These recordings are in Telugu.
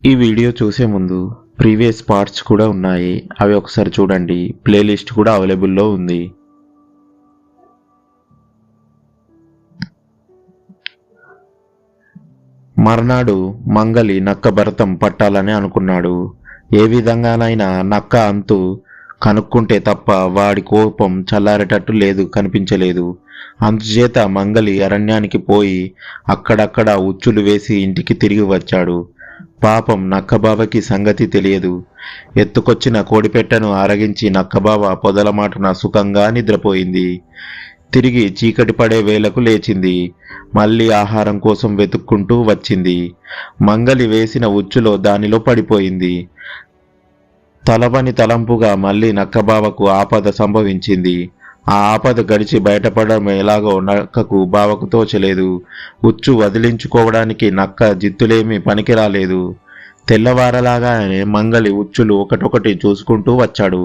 ఈ వీడియో చూసే ముందు ప్రీవియస్ పార్ట్స్ కూడా ఉన్నాయి, అవి ఒకసారి చూడండి. ప్లేలిస్ట్ కూడా అవైలబుల్లో ఉంది. మర్నాడు మంగలి నక్క భరతం పట్టాలని అనుకున్నాడు. ఏ విధంగానైనా నక్క అంతు కనుక్కుంటే తప్ప వాడి కోపం చల్లారేటట్టు కనిపించలేదు. అందుచేత మంగలి అరణ్యానికి పోయి అక్కడక్కడ ఉచ్చులు వేసి ఇంటికి తిరిగి వచ్చాడు. పాపం నక్కబావకి సంగతి తెలియదు. ఎత్తుకొచ్చిన కోడిపెట్టను ఆరగించి నక్కబావ పొదలమాటన సుఖంగా నిద్రపోయింది. తిరిగి చీకటి పడే వేళకు లేచింది. మళ్ళీ ఆహారం కోసం వెతుక్కుంటూ వచ్చింది. మంగలి వేసిన ఉచ్చులో దానిలో పడిపోయింది. తలవని తలంపుగా మళ్ళీ నక్కబావకు ఆపద సంభవించింది. ఆ ఆపద గడిచి బయటపడడం ఎలాగో నక్కకు బావకు తోచలేదు. ఉచ్చు వదిలించుకోవడానికి నక్క జిత్తులేమీ పనికిరాలేదు. తెల్లవారలాగానే మంగలి ఉచ్చులు ఒకటొకటి చూసుకుంటూ వచ్చాడు.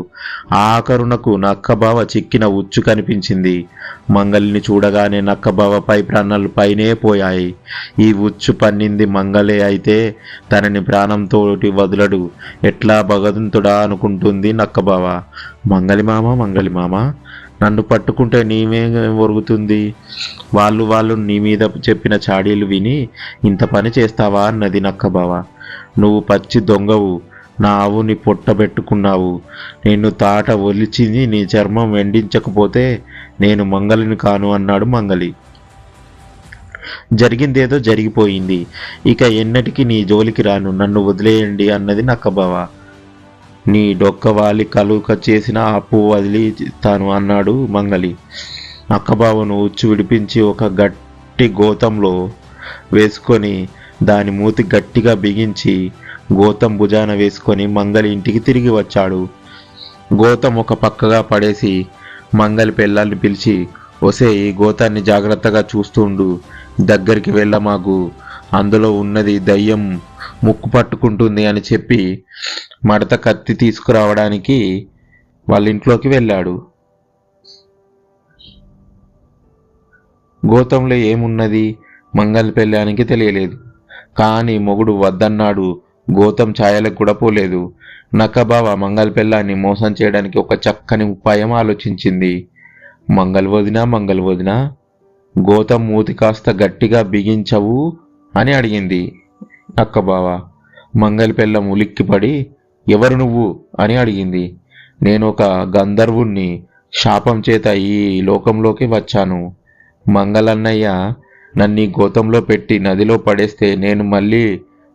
ఆఖరునకు నక్కబావ చిక్కిన ఉచ్చు కనిపించింది. మంగలిని చూడగానే నక్కబావ పై ప్రాణాలు పైనే పోయాయి. ఈ ఉచ్చు పన్నింది మంగలే అయితే తనని ప్రాణంతోటి వదలడు, ఎట్లా భగవంతుడా అనుకుంటుంది నక్కబావ. మంగలి మామ నన్ను పట్టుకుంటే నీమే ఒరుగుతుంది. వాళ్ళు నీ మీద చెప్పిన చాడీలు విని ఇంత పని చేస్తావా అన్నది నక్కబావ. నువ్వు పచ్చి దొంగవు, నా ఆవుని పొట్టబెట్టుకున్నావు. నిన్ను తాట ఒలిచి నీ చర్మం వెండించకపోతే నేను మంగలిని కాను అన్నాడు మంగలి. జరిగిందేదో జరిగిపోయింది, ఇక ఎన్నటికీ నీ జోలికి రాను, నన్ను వదిలేయండి అన్నది నక్కబావ. నీ డొక్క వాలి కలుక చేసిన అప్పు వదిలిస్తాను అన్నాడు మంగలి. నక్కబావను ఉచ్చు విడిపించి ఒక గట్టి గోతంలో వేసుకొని దాని మూతి గట్టిగా బిగించి గోతం భుజాన వేసుకొని మంగలి ఇంటికి తిరిగి వచ్చాడు. గోతం ఒక పక్కగా పడేసి మంగలి పెళ్ళాన్ని పిలిచి, ఒసే ఈ గోతాన్ని జాగ్రత్తగా చూస్తుండు, దగ్గరికి వెళ్ళమాకు, అందులో ఉన్నది దయ్యం ముక్కు పట్టుకుంటుంది అని చెప్పి మడత కత్తి తీసుకురావడానికి వాళ్ళ ఇంట్లోకి వెళ్ళాడు. గోతంలో ఏమున్నది మంగలి పెళ్ళానికి తెలియలేదు. కానీ మొగుడు వద్దన్నాడు. గోతం ఛాయలకు కూడా పోలేదు. నక్కబావ మంగలి పెళ్ళాన్ని మోసం చేయడానికి ఒక చక్కని ఉపాయం ఆలోచించింది. మంగలి వదినా గోతం మూతి కాస్త గట్టిగా బిగించవు అని అడిగింది నక్కబావ. మంగలి పెళ్ళం ఉలిక్కిపడి ఎవరు నువ్వు అని అడిగింది. నేను ఒక గంధర్వుణ్ణి, శాపం చేత ఈ లోకంలోకి వచ్చాను. మంగళన్నయ్య నన్ను గోతంలో పెట్టి నదిలో పడేస్తే నేను మళ్ళీ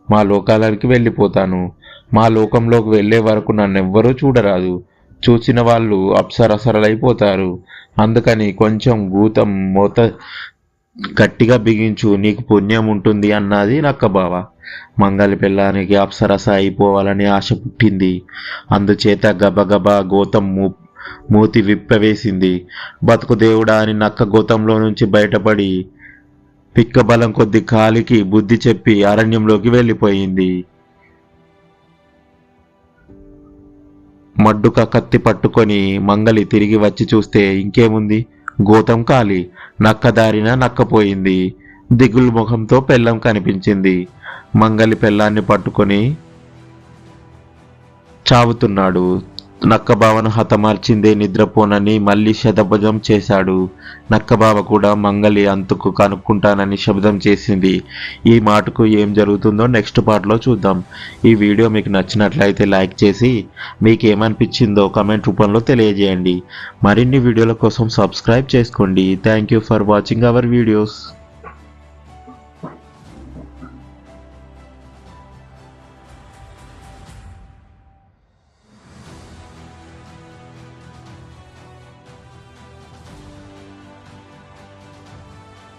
మా లోకాలకి వెళ్ళిపోతాను. మా లోకంలోకి వెళ్ళే వరకు నన్నెవ్వరూ చూడరాదు. చూసిన వాళ్ళు అప్సరసరలైపోతారు. అందుకని కొంచెం గూతం మూత గట్టిగా బిగించు, నీకు పుణ్యం ఉంటుంది అన్నది నక్కబావ. మంగలి పెళ్ళానికి అప్సరస అయిపోవాలని ఆశ పుట్టింది. అందుచేత గబగబా గోతం మూతి విప్పవేసింది. బతుకు దేవుడా అని నక్క గోతంలో నుంచి బయటపడి పిక్కబలం కొద్ది కాలికి బుద్ధి చెప్పి అరణ్యంలోకి వెళ్ళిపోయింది. మడ్డుక కత్తి పట్టుకొని మంగలి తిరిగి వచ్చి చూస్తే ఇంకేముంది, గోతం కాలి, నక్క దారిన నక్కపోయింది. దిగులు ముఖంతో పెళ్ళం కనిపించింది. మంగలి పెళ్ళాన్ని పట్టుకొని చావుతున్నాడు. నక్కబావను హతమార్చిందే నిద్రపోనని మళ్ళీ శతభుజం చేశాడు. నక్కబావ కూడా మంగలి అంతుకు కనుక్కుంటానని శబ్దం చేసింది. ఈ మాటకు ఏం జరుగుతుందో నెక్స్ట్ పార్ట్లో చూద్దాం. ఈ వీడియో మీకు నచ్చినట్లయితే లైక్ చేసి మీకు ఏమనిపించిందో కామెంట్ రూపంలో తెలియజేయండి. మరిన్ని వీడియోల కోసం సబ్స్క్రైబ్ చేసుకోండి. Thank you for watching our videos.